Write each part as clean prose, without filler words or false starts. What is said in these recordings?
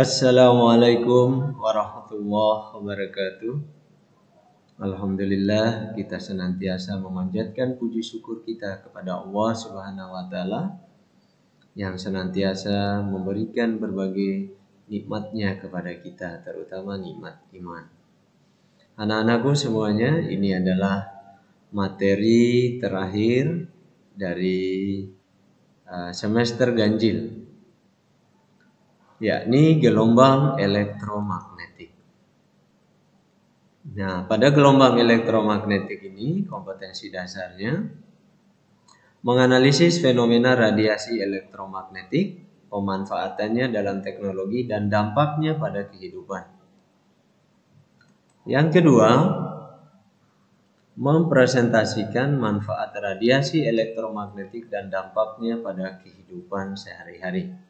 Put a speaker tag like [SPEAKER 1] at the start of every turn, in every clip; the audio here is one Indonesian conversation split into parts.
[SPEAKER 1] Assalamualaikum warahmatullahi wabarakatuh. Alhamdulillah, kita senantiasa memanjatkan puji syukur kita kepada Allah Subhanahu wa taala yang senantiasa memberikan berbagai nikmatnya kepada kita, terutama nikmat iman. Anak-anakku semuanya, ini adalah materi terakhir dari semester ganjil, yakni gelombang elektromagnetik. Nah, pada gelombang elektromagnetik ini kompetensi dasarnya menganalisis fenomena radiasi elektromagnetik, pemanfaatannya dalam teknologi dan dampaknya pada kehidupan. Yang kedua, mempresentasikan manfaat radiasi elektromagnetik dan dampaknya pada kehidupan sehari-hari.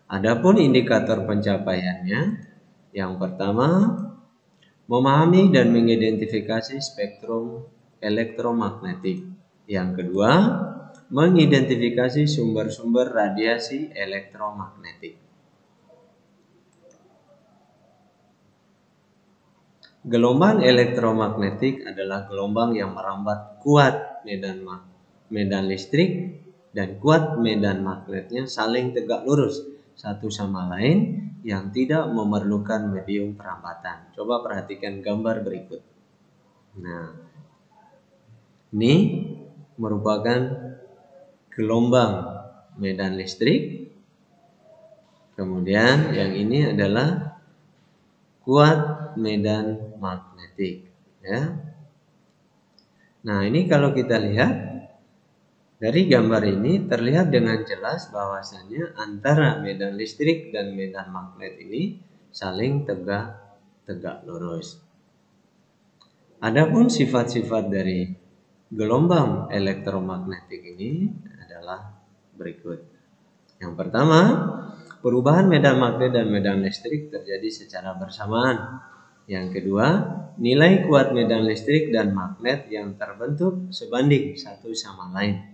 [SPEAKER 1] Adapun indikator pencapaiannya, yang pertama, memahami dan mengidentifikasi spektrum elektromagnetik. Yang kedua, mengidentifikasi sumber-sumber radiasi elektromagnetik. Gelombang elektromagnetik adalah gelombang yang merambat kuat medan listrik dan kuat medan magnetnya saling tegak lurus satu sama lain yang tidak memerlukan medium perambatan. Coba perhatikan gambar berikut. Nah, ini merupakan gelombang medan listrik. Kemudian yang ini adalah kuat medan magnetik, ya. Nah, ini kalau kita lihat dari gambar ini terlihat dengan jelas bahwasannya antara medan listrik dan medan magnet ini saling tegak lurus. Adapun sifat-sifat dari gelombang elektromagnetik ini adalah berikut. Yang pertama, perubahan medan magnet dan medan listrik terjadi secara bersamaan. Yang kedua, nilai kuat medan listrik dan magnet yang terbentuk sebanding satu sama lain.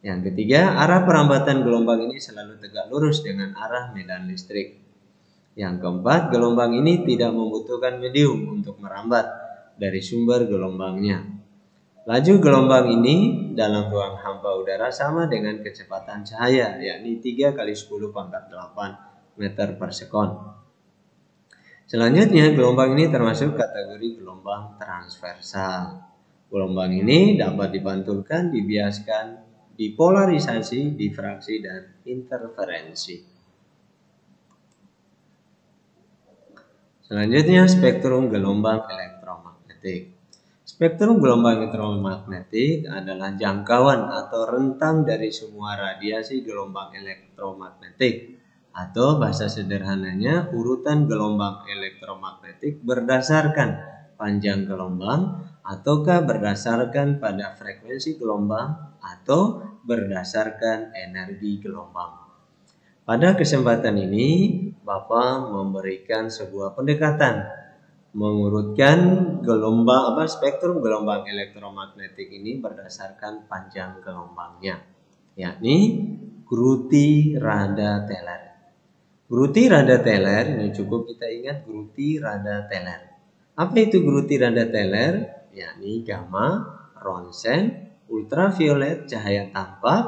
[SPEAKER 1] Yang ketiga, arah perambatan gelombang ini selalu tegak lurus dengan arah medan listrik. Yang keempat, gelombang ini tidak membutuhkan medium untuk merambat dari sumber gelombangnya. Laju gelombang ini dalam ruang hampa udara sama dengan kecepatan cahaya, yakni 3 × 10⁻8 meter per sekon. Selanjutnya, gelombang ini termasuk kategori gelombang transversal. Gelombang ini dapat dipantulkan, dibiaskan, dipolarisasi, difraksi, dan interferensi. Selanjutnya, spektrum gelombang elektromagnetik. Spektrum gelombang elektromagnetik adalah jangkauan atau rentang dari semua radiasi gelombang elektromagnetik, atau bahasa sederhananya urutan gelombang elektromagnetik berdasarkan panjang gelombang ataukah berdasarkan pada frekuensi gelombang atau berdasarkan energi gelombang. Pada kesempatan ini, Bapak memberikan sebuah pendekatan mengurutkan spektrum gelombang elektromagnetik ini berdasarkan panjang gelombangnya, yakni Gruthi-Rada-Teller. Gruthi-Rada-Teller ini cukup kita ingat Gruthi-Rada-Teller. Apa itu Gruthi-Rada-Teller? Yakni gamma, ronsen, ultraviolet, cahaya tampak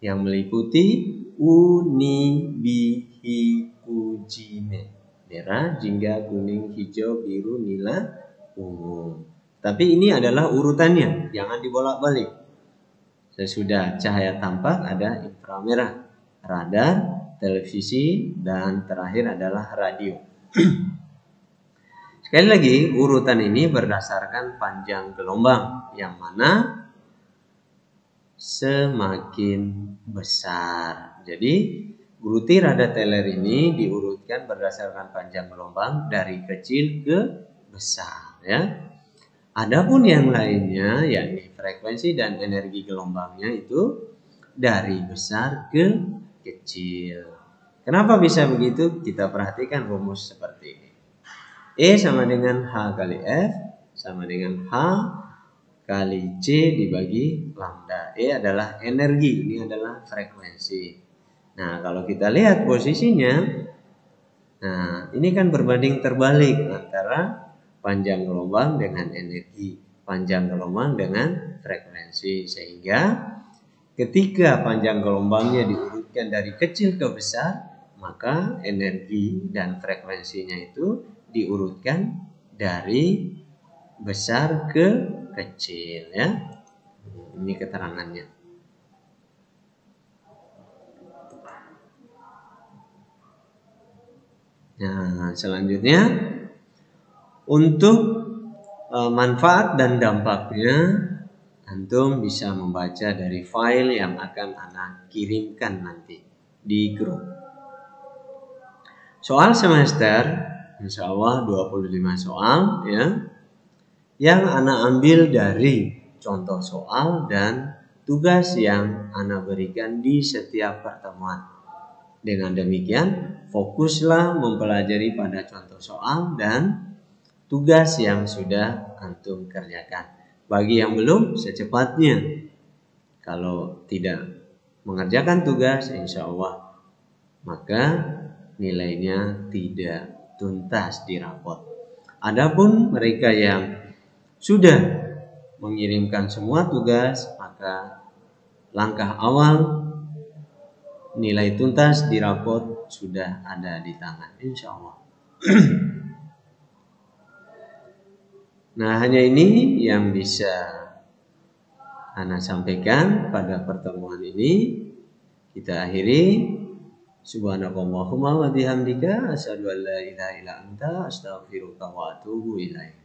[SPEAKER 1] yang meliputi Unibihikujime, merah, jingga, kuning, hijau, biru, nila, ungu. Tapi ini adalah urutannya, jangan dibolak-balik. Sesudah cahaya tampak ada inframerah, radar, televisi, dan terakhir adalah radio. Sekali lagi, urutan ini berdasarkan panjang gelombang, yang mana semakin besar. Jadi, Gruthi-Rada-Teller ini diurutkan berdasarkan panjang gelombang dari kecil ke besar, ya. Adapun yang lainnya, yakni frekuensi dan energi gelombangnya itu dari besar ke kecil. Kenapa bisa begitu? Kita perhatikan rumus seperti ini. E sama dengan H kali F sama dengan H kali C dibagi lambda. E adalah energi, ini adalah frekuensi. Nah, kalau kita lihat posisinya, Nah, ini kan berbanding terbalik antara panjang gelombang dengan energi, panjang gelombang dengan frekuensi, sehingga ketika panjang gelombangnya diurutkan dari kecil ke besar, maka energi dan frekuensinya itu diurutkan dari besar ke kecil, ya. Ini keterangannya. Nah, selanjutnya untuk manfaat dan dampaknya, antum bisa membaca dari file yang akan Ana kirimkan nanti di grup. Soal semester, insya Allah 25 soal, ya, yang Ana ambil dari contoh soal dan tugas yang Ana berikan di setiap pertemuan. Dengan demikian, fokuslah mempelajari pada contoh soal dan tugas yang sudah antum kerjakan. Bagi yang belum, secepatnya. Kalau tidak mengerjakan tugas, insya Allah, maka nilainya tidak tuntas di rapot. Adapun mereka yang sudah mengirimkan semua tugas, maka langkah awal nilai tuntas di rapot sudah ada di tangan, insya Allah. Nah, hanya ini yang bisa Ana sampaikan pada pertemuan ini. Kita akhiri. Subhanakallahumma wa bihamdika asyhadu an la ilaha illa anta astaghfiruka wa atubu ilaik.